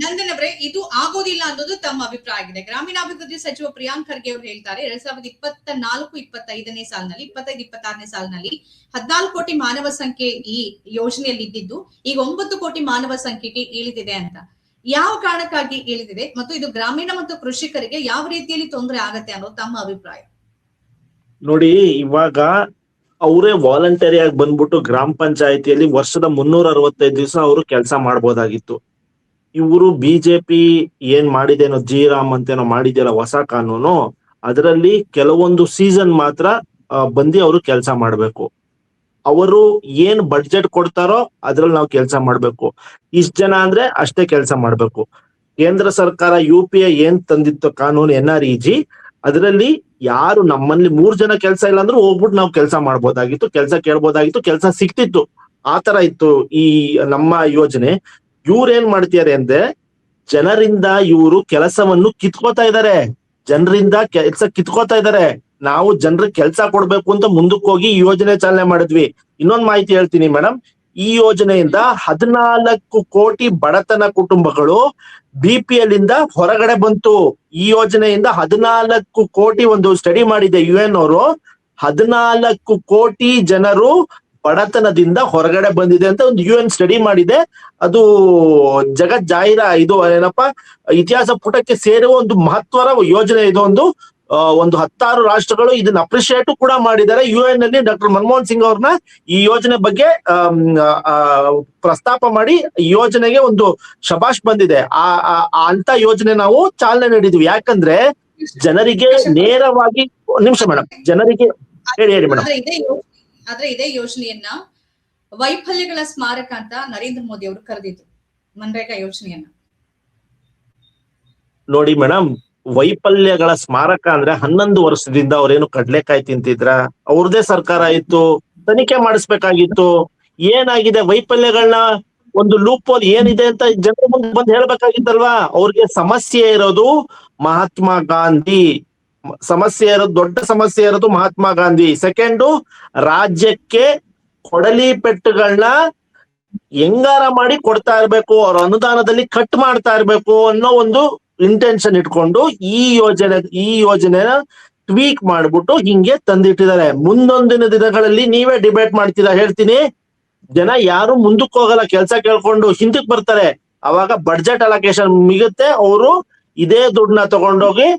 ನಂದನ್ ಅವರೇ, ಇದು ಆಗೋದಿಲ್ಲ ಅನ್ನೋದು ತಮ್ಮ ಅಭಿಪ್ರಾಯ ಆಗಿದೆ. ಗ್ರಾಮೀಣಾಭಿವೃದ್ಧಿ ಸಚಿವ ಪ್ರಿಯಾಂಕ್ ಖರ್ಗೆ ಅವರು ಹೇಳ್ತಾರೆ 2024-25ನೇ ಸಾಲಿನಲ್ಲಿ 25-26ನೇ ಸಾಲಿನಲ್ಲಿ 14 ಕೋಟಿ ಮಾನವ ಸಂಖ್ಯೆ ಈ ಯೋಜನೆಯಲ್ಲಿ ಇದ್ದಿದ್ದು ಈಗ 9 ಕೋಟಿ ಮಾನವ ಸಂಖ್ಯೆಗೆ ಇಳಿದಿದೆ ಅಂತ. ಯಾವ ಕಾರಣಕ್ಕಾಗಿ ಇಳಿದಿದೆ ಮತ್ತು ಇದು ಗ್ರಾಮೀಣ ಮತ್ತು ಕೃಷಿಕರಿಗೆ ಯಾವ ರೀತಿಯಲ್ಲಿ ತೊಂದರೆ ಆಗತ್ತೆ ಅನ್ನೋದು ತಮ್ಮ ಅಭಿಪ್ರಾಯ? ನೋಡಿ, ಇವಾಗ ಅವರೇ ವಾಲಂಟರಿ ಆಗಿ ಬಂದ್ಬಿಟ್ಟು ಗ್ರಾಮ ಪಂಚಾಯತಿಯಲ್ಲಿ ವರ್ಷದ 365 ದಿವಸ ಅವರು ಕೆಲಸ ಮಾಡ್ಬೋದಾಗಿತ್ತು. ಇವರು ಬಿಜೆಪಿ ಏನ್ ಮಾಡಿದೇನೋ ಜಿ-ರಾಮ್ ಅಂತೇನೋ ಮಾಡಿದ್ಯಲ್ಲ ಹೊಸ ಕಾನೂನು, ಅದರಲ್ಲಿ ಕೆಲವೊಂದು ಸೀಸನ್ ಮಾತ್ರ ಬಂದು ಅವರು ಕೆಲಸ ಮಾಡ್ಬೇಕು. ಅವರು ಏನ್ ಬಡ್ಜೆಟ್ ಕೊಡ್ತಾರೋ ಅದ್ರಲ್ಲಿ ನಾವು ಕೆಲಸ ಮಾಡ್ಬೇಕು. ಇಷ್ಟ ಜನ ಅಂದ್ರೆ ಅಷ್ಟೇ ಕೆಲಸ ಮಾಡ್ಬೇಕು. ಕೇಂದ್ರ ಸರ್ಕಾರ UPA ಏನ್ ತಂದಿತ್ತು ಕಾನೂನು NREG, ಅದರಲ್ಲಿ ಯಾರು ನಮ್ಮಲ್ಲಿ 3 ಜನ ಕೆಲಸ ಇಲ್ಲ ಅಂದ್ರೆ ಹೋಗ್ಬಿಟ್ಟು ನಾವು ಕೆಲಸ ಮಾಡ್ಬೋದಾಗಿತ್ತು, ಕೆಲಸ ಕೇಳ್ಬೋದಾಗಿತ್ತು, ಕೆಲಸ ಸಿಕ್ತಿತ್ತು. ಆತರ ಇತ್ತು ಈ ನಮ್ಮ ಯೋಜನೆ. ಇವ್ರು ಏನ್ ಮಾಡ್ತಿದ್ದಾರೆ ಅಂದ್ರೆ ಜನರಿಂದ ಇವರು ಕೆಲಸವನ್ನು ಕಿತ್ಕೋತಾ ಇದ್ದಾರೆ, ಜನರಿಂದ ಕೆಲಸ ಕಿತ್ಕೋತಾ ಇದ್ದಾರೆ. ನಾವು ಜನರಿಗೆ ಕೆಲಸ ಕೊಡ್ಬೇಕು ಅಂತ ಮುಂದಕ್ಕೆ ಹೋಗಿ ಈ ಯೋಜನೆ ಚಾಲನೆ ಮಾಡಿದ್ವಿ. ಇನ್ನೊಂದು ಮಾಹಿತಿ ಹೇಳ್ತೀನಿ ಮೇಡಮ್, ಈ ಯೋಜನೆಯಿಂದ 14 ಕೋಟಿ ಬಡತನ ಕುಟುಂಬಗಳು BPL ಇಂದ ಹೊರಗಡೆ ಬಂತು. ಈ ಯೋಜನೆಯಿಂದ 14 ಕೋಟಿ, ಒಂದು ಸ್ಟಡಿ ಮಾಡಿದೆ UN ಅವರು, 14 ಕೋಟಿ ಜನರು ಬಡತನದಿಂದ ಹೊರಗಡೆ ಬಂದಿದೆ ಅಂತ ಒಂದು UN ಸ್ಟಡಿ ಮಾಡಿದೆ. ಅದು ಜಗತ್ ಜಾಹಿರ, ಇದು ಏನಪ್ಪಾ ಇತಿಹಾಸ ಪುಟಕ್ಕೆ ಸೇರುವ ಒಂದು ಮಹತ್ವದ ಯೋಜನೆ. ಇದು ಒಂದು 16 ರಾಷ್ಟ್ರಗಳು ಇದನ್ನ ಅಪ್ರಿಶಿಯೇಟ್ ಕೂಡ ಮಾಡಿದ್ದಾರೆ. UN ಅಲ್ಲಿ ಡಾಕ್ಟರ್ ಮನಮೋಹನ್ ಸಿಂಗ್ ಅವ್ರನ್ನ ಈ ಯೋಜನೆ ಬಗ್ಗೆ ಪ್ರಸ್ತಾಪ ಮಾಡಿ ಈ ಯೋಜನೆಗೆ ಒಂದು ಶಬಾಷ್ ಬಂದಿದೆ. ಅಂತ ಯೋಜನೆ ನಾವು ಚಾಲನೆ ನೀಡಿದ್ವಿ. ಯಾಕಂದ್ರೆ ಜನರಿಗೆ ನೇರವಾಗಿ, ನಿಮಿಷ ಮೇಡಮ್, ಜನರಿಗೆ ಹೇಳಿ ಮೇಡಮ್. ಆದ್ರೆ ಇದೇ ಯೋಜನೆಯನ್ನ ವೈಫಲ್ಯಗಳ ಸ್ಮಾರಕ ಅಂತ ನರೇಂದ್ರ ಮೋದಿ ಅವರು ಕರೆದಿದ್ರು, ಮನ್ರೇಗಾ ಯೋಜನೆಯನ್ನ. ನೋಡಿ ಮೇಡಮ್, ವೈಫಲ್ಯಗಳ ಸ್ಮಾರಕ ಅಂದ್ರೆ 11 ವರ್ಷದಿಂದ ಅವ್ರೇನು ಕಡ್ಲೆಕಾಯಿ ತಿಂತಿದ್ರ? ಅವ್ರದೇ ಸರ್ಕಾರ ಇತ್ತು, ತನಿಖೆ ಮಾಡಿಸ್ಬೇಕಾಗಿತ್ತು. ಏನಾಗಿದೆ ವೈಫಲ್ಯಗಳನ್ನ, ಒಂದು ಲೂಪ್ ಹೋಲ್ ಏನಿದೆ ಅಂತ ಜನರ ಮುಂದೆ ಬಂದು ಹೇಳ್ಬೇಕಾಗಿತ್ತಲ್ವಾ? ಅವ್ರಿಗೆ ಸಮಸ್ಯೆ ಇರೋದು ಮಹಾತ್ಮ ಗಾಂಧಿ, ದೊಡ್ಡ ಸಮಸ್ಯೆ ಇರೋದು ಮಹಾತ್ಮ ಗಾಂಧಿ. ಸೆಕೆಂಡು, ರಾಜ್ಯಕ್ಕೆ ಕೊಡಲಿ ಪೆಟ್ಟುಗಳನ್ನ ಹೆಂಗಾರ ಮಾಡಿ ಕೊಡ್ತಾ ಇರ್ಬೇಕು, ಅವ್ರ ಅನುದಾನದಲ್ಲಿ ಕಟ್ ಮಾಡ್ತಾ ಇರ್ಬೇಕು ಅನ್ನೋ ಒಂದು ಇಂಟೆನ್ಷನ್ ಇಟ್ಕೊಂಡು ಈ ಯೋಜನೆನ ಟ್ವೀಕ್ ಮಾಡ್ಬಿಟ್ಟು ಹಿಂಗೆ ತಂದಿಟ್ಟಿದ್ದಾರೆ. ಮುಂದೊಂದಿನ ದಿನಗಳಲ್ಲಿ ನೀವೇ ಡಿಬೇಟ್ ಮಾಡ್ತೀರಾ ಹೇಳ್ತೀನಿ. ಜನ ಯಾರು ಮುಂದಕ್ಕೆ ಹೋಗಲ್ಲ, ಕೆಲಸ ಕೇಳ್ಕೊಂಡು ಹಿಂದಕ್ಕೆ ಬರ್ತಾರೆ. ಅವಾಗ ಬಡ್ಜೆಟ್ ಅಲೋಕೇಶನ್ ಮಿಗುತ್ತೆ, ಅವರು ಇದೇ ದುಡ್ಡನ್ನ ತಗೊಂಡೋಗಿ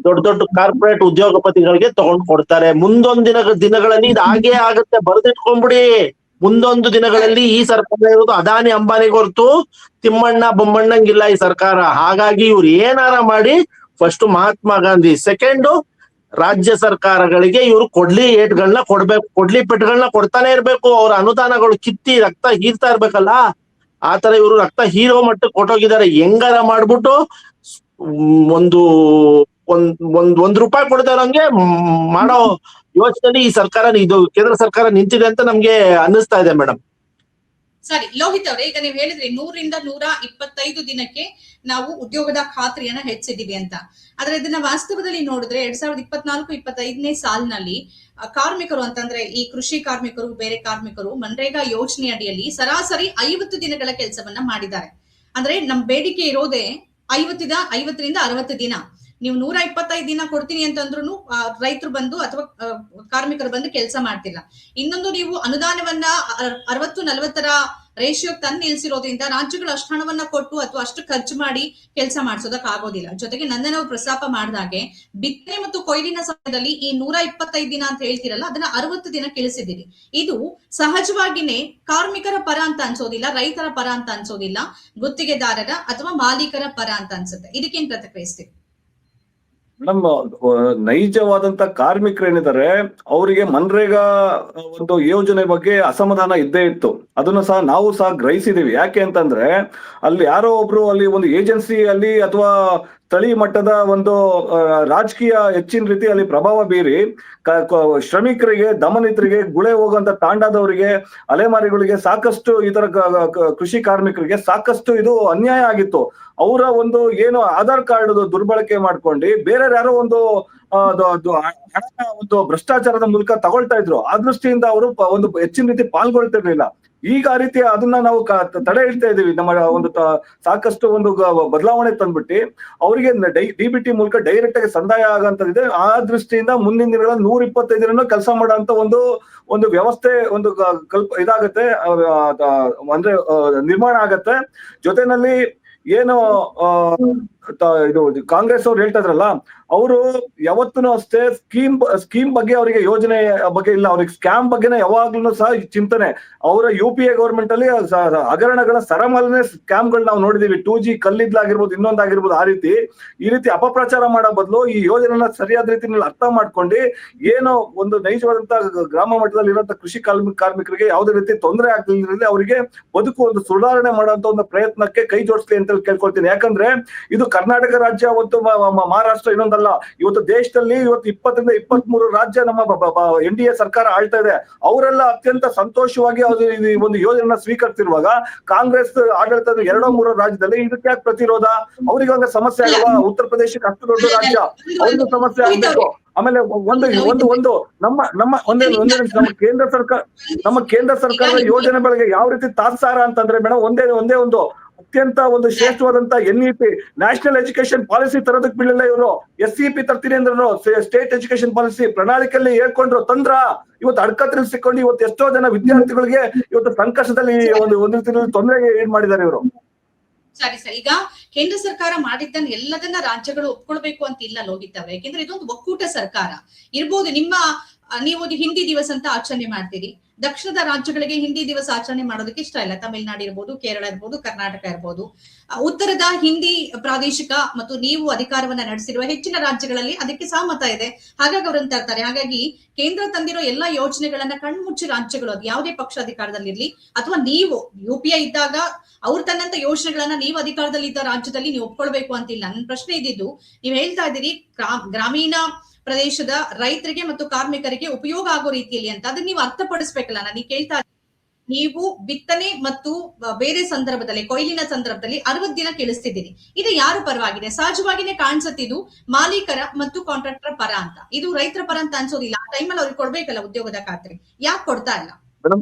ದೊಡ್ಡ ದೊಡ್ಡ ಕಾರ್ಪೊರೇಟ್ ಉದ್ಯೋಗಪತಿಗಳಿಗೆ ತಗೊಂಡ್ ಕೊಡ್ತಾರೆ. ಮುಂದೊಂದಿನ ದಿನಗಳಲ್ಲಿ ಇದು ಹಾಗೇ ಆಗುತ್ತೆ, ಬರೆದಿಟ್ಕೊಂಡ್ಬಿಡಿ. ಮುಂದೊಂದು ದಿನಗಳಲ್ಲಿ ಈ ಸರ್ಕಾರ ಇರೋದು ಅದಾನಿ ಅಂಬಾನಿಗೆ ಹೊರತು ತಿಮ್ಮಣ್ಣ ಬೊಮ್ಮಣ್ಣಂಗಿಲ್ಲ ಈ ಸರ್ಕಾರ. ಹಾಗಾಗಿ ಇವ್ರು ಏನಾರ ಮಾಡಿ ಫಸ್ಟ್ ಮಹಾತ್ಮ ಗಾಂಧಿ, ಸೆಕೆಂಡು ರಾಜ್ಯ ಸರ್ಕಾರಗಳಿಗೆ ಇವರು ಕೊಡ್ಲಿ ಪೆಟ್ಗಳನ್ನ ಕೊಡ್ತಾನೆ ಇರ್ಬೇಕು. ಅವ್ರ ಅನುದಾನಗಳು ಕಿತ್ತಿ ರಕ್ತ ಹೀರ್ತಾ ಇರ್ಬೇಕಲ್ಲ, ಆತರ ಇವರು ರಕ್ತ ಹೀರೋ ಮಟ್ಟಕ್ಕೆ ಕೊಟ್ಟೋಗಿದ್ದಾರೆ. ಹೆಂಗಾರ ಮಾಡ್ಬಿಟ್ಟು ಒಂದ್ ರೂಪಾಯಿ ಕೊಡ್ತಾ ಇರೋಂಗೆ ಮಾಡೋ ಯೋಚನೆ ಈ ಸರ್ಕಾರ, ಇದು ಕೇಂದ್ರ ಸರ್ಕಾರ ನಿಂತಿದೆ ಅಂತ ನಮ್ಗೆ ಅನ್ನಿಸ್ತಾ ಇದೆ ಮೇಡಮ್. ಸರಿ ಲೋಹಿತ್ ಅವರೇ, ಈಗ ನೀವು ಹೇಳಿದ್ರಿ 100ರಿಂದ 125 ದಿನಕ್ಕೆ ನಾವು ಉದ್ಯೋಗದ ಖಾತ್ರಿಯನ್ನ ಹೆಚ್ಚಿದೀವಿ ಅಂತ. ಆದ್ರೆ ಇದನ್ನ ವಾಸ್ತವದಲ್ಲಿ ನೋಡಿದ್ರೆ 2024-25ನೇ ಸಾಲಿನಲ್ಲಿ ಕಾರ್ಮಿಕರು ಅಂತಂದ್ರೆ ಈ ಕೃಷಿ ಕಾರ್ಮಿಕರು, ಬೇರೆ ಕಾರ್ಮಿಕರು ಮನ್ರೇಗಾ ಯೋಜನೆ ಅಡಿಯಲ್ಲಿ ಸರಾಸರಿ 50 ದಿನಗಳ ಕೆಲಸವನ್ನ ಮಾಡಿದ್ದಾರೆ. ಅಂದ್ರೆ ನಮ್ ಬೇಡಿಕೆ ಇರೋದೇ 50ರಿಂದ 60 ದಿನ. ನೀವು 125 ದಿನ ಕೊಡ್ತೀನಿ ಅಂತಂದ್ರೂ ರೈತರು ಬಂದು ಅಥವಾ ಕಾರ್ಮಿಕರು ಬಂದು ಕೆಲಸ ಮಾಡ್ತಿಲ್ಲ. ಇನ್ನೊಂದು, ನೀವು ಅನುದಾನವನ್ನ 60-40ರ ರೇಷಿಯೋ ತಂದು ನಿಲ್ಸಿರೋದ್ರಿಂದ ರಾಜ್ಯಗಳು ಅಷ್ಟು ಹಣವನ್ನ ಕೊಟ್ಟು ಅಥವಾ ಅಷ್ಟು ಖರ್ಚು ಮಾಡಿ ಕೆಲಸ ಮಾಡಿಸೋದಕ್ ಆಗೋದಿಲ್ಲ. ಜೊತೆಗೆ ನಾವು ಪ್ರಸ್ತಾಪ ಮಾಡಿದಾಗೆ ಬಿತ್ತನೆ ಮತ್ತು ಕೊಯ್ಲಿನ ಸಮಯದಲ್ಲಿ ಈ 125 ದಿನ ಅಂತ ಹೇಳ್ತಿರಲ್ಲ, ಅದನ್ನ 60 ದಿನ ಇಳಿಸಿದ್ದೀರಿ. ಇದು ಸಹಜವಾಗಿನೇ ಕಾರ್ಮಿಕರ ಪರ ಅಂತ ಅನ್ಸೋದಿಲ್ಲ, ರೈತರ ಪರ ಅಂತ ಅನ್ಸೋದಿಲ್ಲ, ಗುತ್ತಿಗೆದಾರರ ಅಥವಾ ಮಾಲೀಕರ ಪರ ಅಂತ ಅನ್ಸುತ್ತೆ. ಇದಕ್ಕೇನ್ ಪ್ರತಿಕ್ರಿಯಿಸ್ತೀವಿ? ಮೇಡಮ್, ನೈಜವಾದಂತ ಕಾರ್ಮಿಕರೇನಿದ್ದಾರೆ ಅವರಿಗೆ ಮನ್ರೇಗಾ ಒಂದು ಯೋಜನೆ ಬಗ್ಗೆ ಅಸಮಾಧಾನ ಇದ್ದೇ ಇತ್ತು. ಅದನ್ನು ಸಹ ನಾವು ಸಹ ಗ್ರಹಿಸಿದೀವಿ. ಯಾಕೆ ಅಂತಂದ್ರೆ ಅಲ್ಲಿ ಯಾರೋ ಒಬ್ರು ಅಲ್ಲಿ ಒಂದು ಏಜೆನ್ಸಿ ಅಲ್ಲಿ ಅಥವಾ ಸ್ಥಳೀಯ ಮಟ್ಟದ ಒಂದು ರಾಜಕೀಯ ಹೆಚ್ಚಿನ ರೀತಿ ಅಲ್ಲಿ ಪ್ರಭಾವ ಬೀರಿ ಶ್ರಮಿಕರಿಗೆ, ದಮನಿತರಿಗೆ, ಗುಳೆ ಹೋಗುವಂತ ತಾಂಡಾದವರಿಗೆ, ಅಲೆಮಾರಿಗಳಿಗೆ ಸಾಕಷ್ಟು ಈ ತರ ಕೃಷಿ ಕಾರ್ಮಿಕರಿಗೆ ಸಾಕಷ್ಟು ಇದು ಅನ್ಯಾಯ ಆಗಿತ್ತು. ಅವರ ಒಂದು ಏನು ಆಧಾರ್ ಕಾರ್ಡ್ ದುರ್ಬಳಕೆ ಮಾಡ್ಕೊಂಡು ಬೇರೆ ಯಾರೋ ಒಂದು ಒಂದು ಭ್ರಷ್ಟಾಚಾರದ ಮೂಲಕ ತಗೊಳ್ತಾ ಇದ್ರು. ಆ ದೃಷ್ಟಿಯಿಂದ ಅವರು ಒಂದು ಹೆಚ್ಚಿನ ರೀತಿ ಪಾಲ್ಗೊಳ್ತಿರ್ಲಿಲ್ಲ. ಈಗ ಆ ರೀತಿ ಅದನ್ನ ನಾವು ತಡೆ ಹಿಡ್ತಾ ಇದೀವಿ. ನಮ್ಮ ಒಂದು ಸಾಕಷ್ಟು ಒಂದು ಬದಲಾವಣೆ ತಂದ್ಬಿಟ್ಟು ಅವರಿಗೆ DBT ಮೂಲಕ ಡೈರೆಕ್ಟ್ ಆಗಿ ಸಂದಾಯ ಆಗಂತದಿದೆ. ಆ ದೃಷ್ಟಿಯಿಂದ ಮುಂದಿನ ದಿನಗಳಲ್ಲಿ 125 ದಿನ ಕೆಲಸ ಮಾಡುವಂತ ಒಂದು ವ್ಯವಸ್ಥೆ ಒಂದು ಇದಾಗತ್ತೆ, ಅಂದ್ರೆ ನಿರ್ಮಾಣ ಆಗತ್ತೆ. ಜೊತೆನಲ್ಲಿ ಏನು ಇದು ಕಾಂಗ್ರೆಸ್ ಅವ್ರು ಹೇಳ್ತಾ ಇದ್ರಲ್ಲ, ಅವರು ಯಾವತ್ತೂ ಅಷ್ಟೇ ಸ್ಕೀಮ್ ಬಗ್ಗೆ ಅವರಿಗೆ ಯೋಜನೆ ಬಗ್ಗೆ ಇಲ್ಲ, ಅವ್ರಿಗೆ ಸ್ಕ್ಯಾಮ್ ಬಗ್ಗೆನೇ ಯಾವಾಗ್ಲೂ ಸಹ ಚಿಂತನೆ. ಅವರ UPA ಗವರ್ಮೆಂಟ್ ಅಲ್ಲಿ ಹಗರಣಗಳ ಸರಮಾಲನೆ ಸ್ಕ್ಯಾಮ್ಗಳು ನಾವು ನೋಡಿದೀವಿ. 2G ಕಲ್ಲಿದ್ಲಾಗಿರ್ಬೋದು, ಇನ್ನೊಂದಾಗಿರ್ಬೋದು. ಈ ರೀತಿ ಅಪಪ್ರಚಾರ ಮಾಡೋ ಬದಲು ಈ ಯೋಜನೆನ ಸರಿಯಾದ ರೀತಿಯಲ್ಲಿ ಅರ್ಥ ಮಾಡ್ಕೊಂಡು ಏನು ಒಂದು ನೈಜವಾದಂತ ಗ್ರಾಮ ಮಟ್ಟದಲ್ಲಿ ಇರುವಂತ ಕೃಷಿ ಕಾರ್ಮಿಕರಿಗೆ ಯಾವುದೇ ರೀತಿ ತೊಂದರೆ ಆಗ್ತಿಲ್ಲ, ಅವರಿಗೆ ಬದುಕು ಒಂದು ಸುಧಾರಣೆ ಮಾಡುವಂತ ಒಂದು ಪ್ರಯತ್ನಕ್ಕೆ ಕೈ ಜೋಡಿಸ್ಲಿ ಅಂತ ಕೇಳ್ಕೊಳ್ತೀನಿ. ಯಾಕಂದ್ರೆ ಇದು ಕರ್ನಾಟಕ ರಾಜ್ಯ ಮತ್ತು ಮಹಾರಾಷ್ಟ್ರ ಇನ್ನೊಂದಲ್ಲ. ಇವತ್ತು ದೇಶದಲ್ಲಿ 20 ರಿಂದ 23 ರಾಜ್ಯ ನಮ್ಮ NDA ಸರ್ಕಾರ ಆಳ್ತಾ ಇದೆ. ಅವರೆಲ್ಲ ಅತ್ಯಂತ ಸಂತೋಷವಾಗಿ ಒಂದು ಯೋಜನೆ ಸ್ವೀಕರಿಸಿರುವಾಗ ಕಾಂಗ್ರೆಸ್ ಆಡಳಿತದ 2-3 ರಾಜ್ಯದಲ್ಲಿ ಇದಕ್ಕೆ ಯಾಕೆ ಪ್ರತಿರೋಧ? ಅವ್ರಿಗೆ ಹಂಗ ಸಮಸ್ಯೆ ಆಗಲ್ವಾ? ಉತ್ತರ ಪ್ರದೇಶಕ್ಕೆ ಅಷ್ಟು ದೊಡ್ಡ ರಾಜ್ಯ, ಅವ್ರಿಗೂ ಸಮಸ್ಯೆ ಆಗ್ಬೇಕು. ಆಮೇಲೆ ನಮ್ಮ ಕೇಂದ್ರ ಸರ್ಕಾರದ ಯೋಜನೆಗಳಿಗೆ ಯಾವ ರೀತಿ ತಾತ್ಸಾರ ಅಂತಂದ್ರೆ ಮೇಡಮ್, ಒಂದೇ ಒಂದು ಅತ್ಯಂತ ಒಂದು ಶ್ರೇಷ್ಠವಾದಂತ NEP ನ್ಯಾಷನಲ್ ಎಜುಕೇಶನ್ ಪಾಲಿಸಿ ತರೋದಕ್ಕೆ ಬಿಡಲಿಲ್ಲ ಇವರು. SEP ತರ್ತೀನಿ ಅಂದ್ರು, ಸ್ಟೇಟ್ ಎಜುಕೇಶನ್ ಪಾಲಿಸಿ ಪ್ರಣಾಳಿಕೆಯಲ್ಲಿ ಹೇಳ್ಕೊಂಡ್ರು, ತಂದ್ರ ಇವತ್ತು ಅಡ್ಕತ್ರಲ್ಲಿ ಸಿಕ್ಕೊಂಡು ಇವತ್ತು ಎಷ್ಟೋ ಜನ ವಿದ್ಯಾರ್ಥಿಗಳಿಗೆ ಇವತ್ತು ಸಂಕಷ್ಟದಲ್ಲಿ ಒಂದು ತೊಂದರೆಗೆ ಏನ್ ಮಾಡಿದ್ದಾರೆ ಇವರು. ಸರಿ. ಈಗ ಕೇಂದ್ರ ಸರ್ಕಾರ ಮಾಡಿದ್ದನ್ನ ಎಲ್ಲದನ್ನ ರಾಜ್ಯಗಳು ಒಪ್ಕೊಳ್ಬೇಕು ಅಂತ ಇಲ್ಲ ಲೋಹಿತ್ ಅವರೇ, ಯಾಕೆಂದ್ರೆ ಇದೊಂದು ಒಕ್ಕೂಟ ಸರ್ಕಾರ ಇರ್ಬೋದು. ನೀವು ಹಿಂದಿ ದಿವಸ ಅಂತ ಆಚರಣೆ ಮಾಡ್ತೀರಿ, ದಕ್ಷಿಣದ ರಾಜ್ಯಗಳಿಗೆ ಹಿಂದಿ ದಿವಸ ಆಚರಣೆ ಮಾಡೋದಕ್ಕೆ ಇಷ್ಟ ಇಲ್ಲ. ತಮಿಳುನಾಡು ಇರ್ಬೋದು, ಕೇರಳ ಇರ್ಬೋದು, ಕರ್ನಾಟಕ ಇರ್ಬೋದು. ಉತ್ತರದ ಹಿಂದಿ ಪ್ರಾದೇಶಿಕ ಮತ್ತು ನೀವು ಅಧಿಕಾರವನ್ನ ನಡೆಸಿರುವ ಹೆಚ್ಚಿನ ರಾಜ್ಯಗಳಲ್ಲಿ ಅದಕ್ಕೆ ಸಹಮತ ಇದೆ. ಹಾಗಾಗಿ ಅವರನ್ನು ತರ್ತಾರೆ. ಹಾಗಾಗಿ ಕೇಂದ್ರ ತಂದಿರೋ ಎಲ್ಲಾ ಯೋಜನೆಗಳನ್ನ ಕಣ್ಮುಚ್ಚಿ ರಾಜ್ಯಗಳು, ಅದು ಯಾವುದೇ ಪಕ್ಷ ಅಧಿಕಾರದಲ್ಲಿರ್ಲಿ ಅಥವಾ ನೀವು UPA ಇದ್ದಾಗ ಅವ್ರು ತನ್ನಂತ ಯೋಜನೆಗಳನ್ನ ನೀವು ಅಧಿಕಾರದಲ್ಲಿ ಇದ್ದ ರಾಜ್ಯದಲ್ಲಿ ನೀವು ಒಪ್ಕೊಳ್ಬೇಕು ಅಂತಿಲ್ಲ. ನನ್ನ ಪ್ರಶ್ನೆ ಇದ್ದಿದ್ದು, ನೀವು ಹೇಳ್ತಾ ಇದ್ದೀರಿ ಗ್ರಾಮೀಣ ಪ್ರದೇಶದ ರೈತರಿಗೆ ಮತ್ತು ಕಾರ್ಮಿಕರಿಗೆ ಉಪಯೋಗ ಆಗೋ ರೀತಿಯಲ್ಲಿ ಅಂತ. ಅದನ್ನ ನೀವು ಅರ್ಥಪಡಿಸ್ಬೇಕಲ್ಲ. ನಾನು ಕೇಳ್ತಾ ನೀವು ಬಿತ್ತನೆ ಮತ್ತು ಬೇರೆ ಸಂದರ್ಭದಲ್ಲಿ, ಕೊಯ್ಲಿನ ಸಂದರ್ಭದಲ್ಲಿ 60 ದಿನ ಕೇಳಿಸ್ತಿದ್ದೀರಿ. ಇದು ಯಾರು ಪರವಾಗಿದೆ? ಸಹಜವಾಗಿನೇ ಕಾಣಿಸುತ್ತಿದ್ದು ಮಾಲೀಕರ ಮತ್ತು ಕಾಂಟ್ರಾಕ್ಟರ್ ಪರ ಅಂತ. ಇದು ರೈತರ ಪರ ಅಂತ ಅನ್ಸೋದಿಲ್ಲ. ಆ ಟೈಮಲ್ಲಿ ಅವ್ರಿಗೆ ಕೊಡ್ಬೇಕಲ್ಲ ಉದ್ಯೋಗದ ಖಾತ್ರಿ, ಯಾಕೆ ಕೊಡ್ತಾ ಇಲ್ಲ?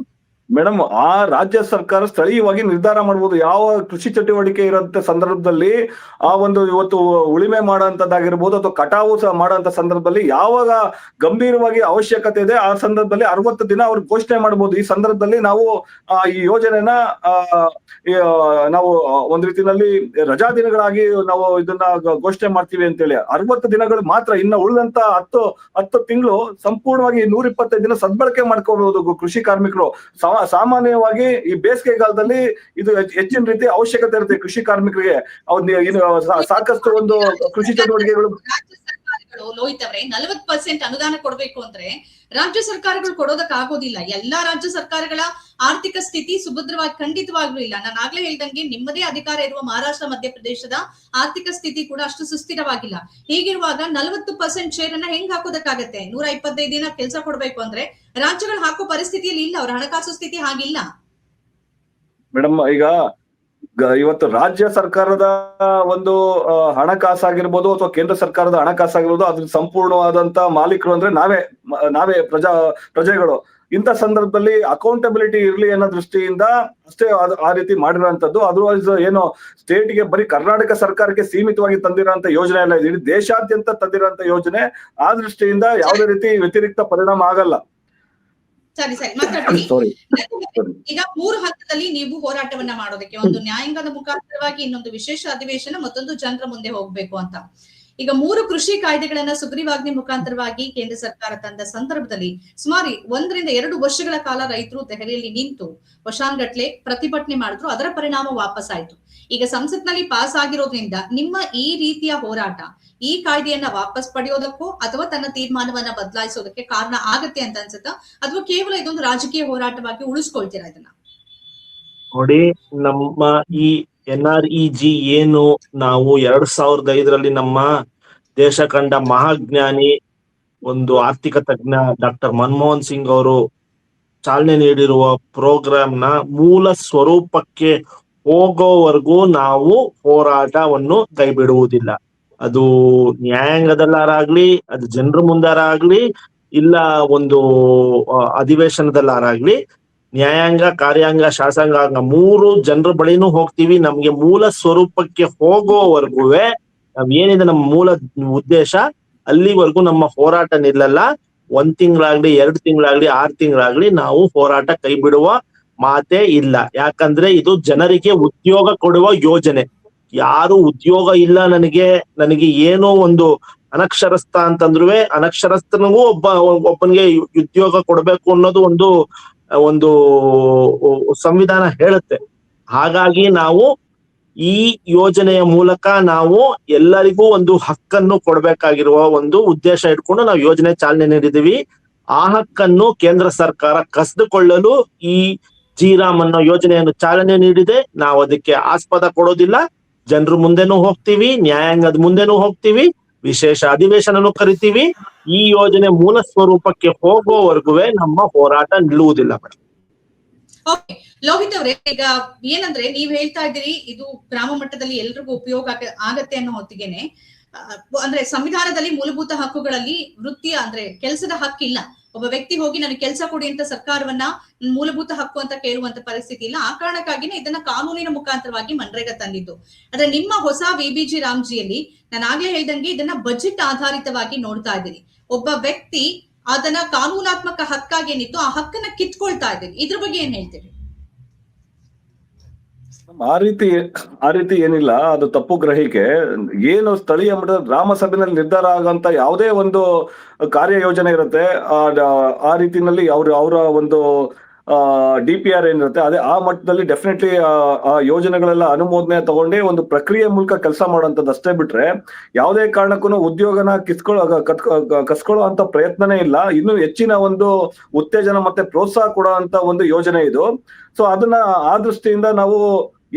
ಮೇಡಮ್, ಆ ರಾಜ್ಯ ಸರ್ಕಾರ ಸ್ಥಳೀಯವಾಗಿ ನಿರ್ಧಾರ ಮಾಡಬಹುದು ಯಾವ ಕೃಷಿ ಚಟುವಟಿಕೆ ಇರೋಂತ ಸಂದರ್ಭದಲ್ಲಿ ಆ ಒಂದು ಇವತ್ತು ಉಳಿಮೆ ಮಾಡೋಂಥದ್ದಾಗಿರ್ಬೋದು ಅಥವಾ ಕಟಾವು ಸಹ ಮಾಡೋಂಥ ಸಂದರ್ಭದಲ್ಲಿ ಯಾವಾಗ ಗಂಭೀರವಾಗಿ ಅವಶ್ಯಕತೆ ಇದೆ ಆ ಸಂದರ್ಭದಲ್ಲಿ 60 ದಿನ ಅವ್ರು ಘೋಷಣೆ ಮಾಡಬಹುದು. ಈ ಸಂದರ್ಭದಲ್ಲಿ ನಾವು ಈ ಯೋಜನೆನ ನಾವು ಒಂದ್ ರೀತಿಯಲ್ಲಿ ರಜಾ ದಿನಗಳಾಗಿ ನಾವು ಇದನ್ನ ಘೋಷಣೆ ಮಾಡ್ತೀವಿ ಅಂತೇಳಿ 60 ದಿನಗಳು ಮಾತ್ರ. ಇನ್ನು ಉಳಿದಂತ 10 ತಿಂಗಳು ಸಂಪೂರ್ಣವಾಗಿ 125 ದಿನ ಸದ್ಬಳಕೆ ಮಾಡ್ಕೋಬಹುದು ಕೃಷಿ ಕಾರ್ಮಿಕರು. ಸಾಮಾನ್ಯವಾಗಿ ಈ ಬೇಸಿಗೆಗಾಲದಲ್ಲಿ ಇದು ಹೆಚ್ಚಿನ ರೀತಿ ಅವಶ್ಯಕತೆ ಇರುತ್ತೆ ಕೃಷಿ ಕಾರ್ಮಿಕರಿಗೆ. ಸಾಕಷ್ಟು ಒಂದು ಕೃಷಿ ಚಟುವಟಿಕೆಗಳು ರಾಜ್ಯ ಸರ್ಕಾರಗಳು ಲೋಹಿತ್ ಅವರೇ 40% ಅನುದಾನ ಕೊಡ್ಬೇಕು ಅಂದ್ರೆ ರಾಜ್ಯ ಸರ್ಕಾರಗಳು ಕೊಡೋದಕ್ಕೆ ಆಗೋದಿಲ್ಲ. ಎಲ್ಲಾ ರಾಜ್ಯ ಸರ್ಕಾರಗಳ ಆರ್ಥಿಕ ಸ್ಥಿತಿ ಸುಭದ್ರವಾಗಿ ಖಂಡಿತವಾಗ್ಲೂ ಇಲ್ಲ. ನಾನು ಆಗ್ಲೇ ಹೇಳ್ದಂಗೆ ನಿಮ್ಮದೇ ಅಧಿಕಾರ ಇರುವ ಮಹಾರಾಷ್ಟ್ರ, ಮಧ್ಯಪ್ರದೇಶದ ಆರ್ಥಿಕ ಸ್ಥಿತಿ ಕೂಡ ಅಷ್ಟು ಸುಸ್ಥಿರವಾಗಿಲ್ಲ. ಹೀಗಿರುವಾಗ 40% ಶೇರ್ ಅನ್ನ ಹೆಂಗ್ ಹಾಕೋದಕ್ಕಾಗತ್ತೆ? 125 ದಿನ ಕೆಲಸ ಕೊಡ್ಬೇಕು ಅಂದ್ರೆ ರಾಜ್ಯಗಳು ಹಾಕೋ ಪರಿಸ್ಥಿತಿಯಲ್ಲಿ ಇಲ್ಲ. ಅವ್ರ ಹಣಕಾಸು ಸ್ಥಿತಿ ಹಾಗಿಲ್ಲ ಮೇಡಮ್. ಈಗ ಇವತ್ತು ರಾಜ್ಯ ಸರ್ಕಾರದ ಒಂದು ಹಣಕಾಸಾಗಿರ್ಬೋದು ಅಥವಾ ಕೇಂದ್ರ ಸರ್ಕಾರದ ಹಣಕಾಸಾಗಿರ್ಬೋದು, ಅದ್ರ ಸಂಪೂರ್ಣವಾದಂತ ಮಾಲೀಕರು ಅಂದ್ರೆ ನಾವೇ ಪ್ರಜೆಗಳು. ಇಂಥ ಸಂದರ್ಭದಲ್ಲಿ ಅಕೌಂಟಬಿಲಿಟಿ ಇರ್ಲಿ ಅನ್ನೋ ದೃಷ್ಟಿಯಿಂದ ಅಷ್ಟೇ ಆ ರೀತಿ ಮಾಡಿರೋಂಥದ್ದು. ಅದರ್ವೈಸ್ ಏನು ಸ್ಟೇಟ್ಗೆ ಬರೀ ಕರ್ನಾಟಕ ಸರ್ಕಾರಕ್ಕೆ ಸೀಮಿತವಾಗಿ ತಂದಿರೋಂಥ ಯೋಜನೆ ಅಲ್ಲ, ಇಡೀ ದೇಶಾದ್ಯಂತ ತಂದಿರೋಂಥ ಯೋಜನೆ. ಆ ದೃಷ್ಟಿಯಿಂದ ಯಾವುದೇ ರೀತಿ ವ್ಯತಿರಿಕ್ತ ಪರಿಣಾಮ ಆಗಲ್ಲ. ಸರಿ ಮಾತಾಡ್ತೀನಿ. ಈಗ 3 ಹಂತದಲ್ಲಿ ನೀವು ಹೋರಾಟವನ್ನ ಮಾಡೋದಕ್ಕೆ, ಒಂದು ನ್ಯಾಯಾಂಗದ ಮುಖಾಂತರವಾಗಿ, ಇನ್ನೊಂದು ವಿಶೇಷ ಅಧಿವೇಶನ, ಮತ್ತೊಂದು ಜನರ ಮುಂದೆ ಹೋಗ್ಬೇಕು ಅಂತ. ಈಗ 3 ಕೃಷಿ ಕಾಯ್ದೆಗಳನ್ನ ಸುಗ್ರೀವಾಜ್ಞೆ ಮುಖಾಂತರವಾಗಿ ಕೇಂದ್ರ ಸರ್ಕಾರ ತಂದ ಸಂದರ್ಭದಲ್ಲಿ ಸುಮಾರು 1 ರಿಂದ 2 ವರ್ಷಗಳ ಕಾಲ ರೈತರು ದೆಹಲಿಯಲ್ಲಿ ನಿಂತು ವರ್ಷಾನ್ಗಟ್ಲೆ ಪ್ರತಿಭಟನೆ ಮಾಡಿದ್ರು. ಅದರ ಪರಿಣಾಮ ವಾಪಸ್ ಆಯ್ತು. ಈಗ ಸಂಸತ್ನಲ್ಲಿ ಪಾಸ್ ಆಗಿರೋದ್ರಿಂದ ನಿಮ್ಮ ಈ ರೀತಿಯ ಹೋರಾಟ ಈ ಕಾಯ್ದೆಯನ್ನ ವಾಪಸ್ ಪಡೆಯೋದಕ್ಕೋ ಅಥವಾ ತನ್ನ ತೀರ್ಮಾನವನ್ನ ಬದಲಾಯಿಸೋದಕ್ಕೆ ಕಾರಣ ಆಗತ್ತೆ ಅಂತ ಅನ್ಸುತ್ತಾ, ಅಥವಾ ಕೇವಲ ಇದೊಂದು ರಾಜಕೀಯ ಹೋರಾಟವಾಗಿ ಉಳಿಸ್ಕೊಳ್ತೀರಾ ಇದನ್ನ? ನೋಡಿ, ನಮ್ಮ ಈ NREG ಏನು ನಾವು 2005ರಲ್ಲಿ ನಮ್ಮ ದೇಶ ಕಂಡ ಮಹಾಜ್ಞಾನಿ, ಒಂದು ಆರ್ಥಿಕ ತಜ್ಞ ಡಾಕ್ಟರ್ ಮನಮೋಹನ್ ಸಿಂಗ್ ಅವರು ಚಾಲನೆ ನೀಡಿರುವ ಪ್ರೋಗ್ರಾಂನ ಮೂಲ ಸ್ವರೂಪಕ್ಕೆ ಹೋಗೋವರೆಗೂ ನಾವು ಹೋರಾಟವನ್ನು ಕೈ ಬಿಡುವುದಿಲ್ಲ. ಅದು ನ್ಯಾಯಾಂಗದಲ್ಲಾರಾಗ್ಲಿ, ಅದು ಜನರ ಮುಂದಾರಾಗ್ಲಿ, ಇಲ್ಲ ಒಂದು ಅಧಿವೇಶನದಲ್ಲಾರಾಗ್ಲಿ, ನ್ಯಾಯಾಂಗ, ಕಾರ್ಯಾಂಗ, ಶಾಸಕಾಂಗ 3 ಜನರ ಬಳಿನೂ ಹೋಗ್ತೀವಿ. ನಮ್ಗೆ ಮೂಲ ಸ್ವರೂಪಕ್ಕೆ ಹೋಗೋವರೆಗೂ ನಾವೇನಿದೆ ನಮ್ಮ ಮೂಲ ಉದ್ದೇಶ ಅಲ್ಲಿವರೆಗೂ ನಮ್ಮ ಹೋರಾಟ ನಿಲ್ಲಲ್ಲ. 1 ತಿಂಗಳಾಗ್ಲಿ 2 ತಿಂಗಳಾಗ್ಲಿ 6 ತಿಂಗಳಾಗ್ಲಿ ನಾವು ಹೋರಾಟ ಕೈ ಬಿಡುವ ಮಾತೇ ಇಲ್ಲ. ಯಾಕಂದ್ರೆ ಇದು ಜನರಿಗೆ ಉದ್ಯೋಗ ಕೊಡುವ ಯೋಜನೆ. ಯಾರು ಉದ್ಯೋಗ ಇಲ್ಲ ನನಗೆ ಏನೋ ಒಂದು ಅನಕ್ಷರಸ್ಥ ಅಂತಂದ್ರು ಅನಕ್ಷರಸ್ಥನಿಗೂ ಒಬ್ಬನಿಗೆ ಉದ್ಯೋಗ ಕೊಡ್ಬೇಕು ಅನ್ನೋದು ಒಂದು ಸಂವಿಧಾನ ಹೇಳುತ್ತೆ. ಹಾಗಾಗಿ ನಾವು ಈ ಯೋಜನೆಯ ಮೂಲಕ ನಾವು ಎಲ್ಲರಿಗೂ ಒಂದು ಹಕ್ಕನ್ನು ಕೊಡ್ಬೇಕಾಗಿರುವ ಒಂದು ಉದ್ದೇಶ ಇಟ್ಕೊಂಡು ನಾವು ಯೋಜನೆ ಚಾಲನೆ ನೀಡಿದೀವಿ. ಆ ಹಕ್ಕನ್ನು ಕೇಂದ್ರ ಸರ್ಕಾರ ಕಸಿದುಕೊಳ್ಳಲು ಈ ಜಿ-ರಾಮ್ ಅನ್ನೋ ಯೋಜನೆಯನ್ನು ಚಾಲನೆ ನೀಡಿದೆ. ನಾವು ಅದಕ್ಕೆ ಆಸ್ಪದ ಕೊಡೋದಿಲ್ಲ. ಜನರ ಮುಂದೆನೂ ಹೋಗ್ತೀವಿ, ನ್ಯಾಯಾಂಗದ ಮುಂದೆನೂ ಹೋಗ್ತೀವಿ, ವಿಶೇಷ ಅಧಿವೇಶನನೂ ಕರಿತೀವಿ. ಈ ಯೋಜನೆ ಮೂಲ ಸ್ವರೂಪಕ್ಕೆ ಹೋಗುವವರೆಗೂ ನಮ್ಮ ಹೋರಾಟ ನಿಲ್ಲುವುದಿಲ್ಲ ಮೇಡಮ್. ಓಕೆ, ಲೋಹಿತ್ ಅವರೇ, ಈಗ ಏನಂದ್ರೆ ನೀವ್ ಹೇಳ್ತಾ ಇದ್ದೀರಿ ಇದು ಗ್ರಾಮ ಮಟ್ಟದಲ್ಲಿ ಎಲ್ರಿಗೂ ಉಪಯೋಗ ಆಗತ್ತೆ ಅನ್ನೋ ಹೊತ್ತಿಗೆನೆ, ಅಂದ್ರೆ ಸಂವಿಧಾನದಲ್ಲಿ ಮೂಲಭೂತ ಹಕ್ಕುಗಳಲ್ಲಿ ವೃತ್ತಿಯ ಅಂದ್ರೆ ಕೆಲಸದ ಹಕ್ಕಿಲ್ಲ. ಒಬ್ಬ ವ್ಯಕ್ತಿ ಹೋಗಿ ನನಗೆ ಕೆಲಸ ಕೊಡಿ ಅಂತ ಸರ್ಕಾರವನ್ನ ಮೂಲಭೂತ ಹಕ್ಕು ಅಂತ ಕೇಳುವಂತ ಪರಿಸ್ಥಿತಿ ಇಲ್ಲ. ಆ ಕಾರಣಕ್ಕಾಗಿನೇ ಇದನ್ನ ಕಾನೂನಿನ ಮುಖಾಂತರವಾಗಿ ಮನ್ರೇಗಾ ತಂದಿದ್ದು. ಆದ್ರೆ ನಿಮ್ಮ ಹೊಸ ವಿಬಿಜಿ ರಾಮ್ಜಿಯಲ್ಲಿ ನಾನು ಆಗ್ಲೇ ಹೇಳ್ದಂಗೆ ಇದನ್ನ ಬಜೆಟ್ ಆಧಾರಿತವಾಗಿ ನೋಡ್ತಾ ಇದ್ದೀನಿ. ಒಬ್ಬ ವ್ಯಕ್ತಿ ಅದನ್ನ ಕಾನೂನಾತ್ಮಕ ಹಕ್ಕಾಗಿ ಏನಿತ್ತು ಆ ಹಕ್ಕನ್ನ ಕಿತ್ಕೊಳ್ತಾ ಇದ್ದೀನಿ. ಇದ್ರ ಬಗ್ಗೆ ಏನ್ ಹೇಳ್ತೀರಿ? ಆ ರೀತಿ ಏನಿಲ್ಲ, ಅದು ತಪ್ಪು ಗ್ರಹಿಕೆ. ಏನು ಸ್ಥಳೀಯ ಮಟ್ಟದ ಗ್ರಾಮ ಸಭೆಯಲ್ಲಿ ನಿರ್ಧಾರ ಆಗಂತ ಯಾವುದೇ ಒಂದು ಕಾರ್ಯಯೋಜನೆ ಇರುತ್ತೆ, ಆ ರೀತಿನಲ್ಲಿ ಅವರ ಒಂದು DPR ಏನಿರುತ್ತೆ ಅದೇ ಆ ಮಟ್ಟದಲ್ಲಿ ಡೆಫಿನೆಟ್ಲಿ ಆ ಯೋಜನೆಗಳೆಲ್ಲ ಅನುಮೋದನೆ ತಗೊಂಡೇ ಒಂದು ಪ್ರಕ್ರಿಯೆ ಮೂಲಕ ಕೆಲಸ ಮಾಡುವಂತದ್ದು ಅಷ್ಟೇ ಬಿಟ್ರೆ ಯಾವುದೇ ಕಾರಣಕ್ಕೂ ಉದ್ಯೋಗನ ಕಸ್ಕೊಳ್ಳೋ ಅಂತ ಪ್ರಯತ್ನನೇ ಇಲ್ಲ. ಇನ್ನು ಹೆಚ್ಚಿನ ಒಂದು ಉತ್ತೇಜನ ಮತ್ತೆ ಪ್ರೋತ್ಸಾಹ ಕೊಡೋ ಅಂತ ಒಂದು ಯೋಜನೆ ಇದು. ಸೊ ಅದನ್ನ ಆ ದೃಷ್ಟಿಯಿಂದ ನಾವು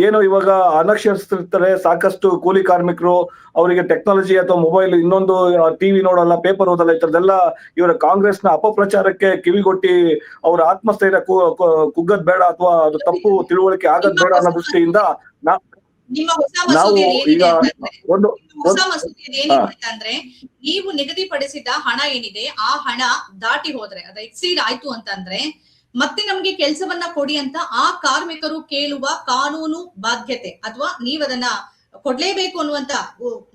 ಏನು ಇವಾಗ ಅನಕ್ಷರಸ್ಥರಿರ್ತಾರೆ, ಸಾಕಷ್ಟು ಕೂಲಿ ಕಾರ್ಮಿಕರು, ಅವರಿಗೆ ಟೆಕ್ನಾಲಜಿ ಅಥವಾ ಮೊಬೈಲ್, ಇನ್ನೊಂದು ಟಿವಿ ನೋಡಲ್ಲ, ಪೇಪರ್ ಓದಲ್ಲ, ಈ ತರದೆಲ್ಲ ಇವರ ಕಾಂಗ್ರೆಸ್ನ ಅಪಪ್ರಚಾರಕ್ಕೆ ಕಿವಿಗೊಟ್ಟಿ ಅವರ ಆತ್ಮಸ್ಥೈರ್ಯ ಕುಗ್ಗದ್ ಬೇಡ ಅಥವಾ ಅದು ತಪ್ಪು ತಿಳುವಳಿಕೆ ಆಗದ್ ಬೇಡ ಅನ್ನೋ ದೃಷ್ಟಿಯಿಂದ ನಾವು ಈಗ ಒಂದು ಹೊಸ ಮಸೂದೆಯಲ್ಲಿ ಏನಿದೆ ಅಂದ್ರೆ, ನೀವು ನಿಗದಿಪಡಿಸಿದ ಹಣ ಏನಿದೆ ಆ ಹಣ ದಾಟಿ ಹೋದ್ರೆ, ಅದ ಎಕ್ಸೀಡ್ ಆಯ್ತು ಅಂತಂದ್ರೆ ಮತ್ತೆ ನಮ್ಗೆ ಕೆಲ್ಸವನ್ನ ಕೊಡಿ ಅಂತ ಆ ಕಾರ್ಮಿಕರು ಕೇಳುವ ಕಾನೂನು ಬಾಧ್ಯತೆ ಅಥವಾ ನೀವದನ್ನ ಕೊಡ್ಲೇಬೇಕು ಅನ್ನುವಂತ,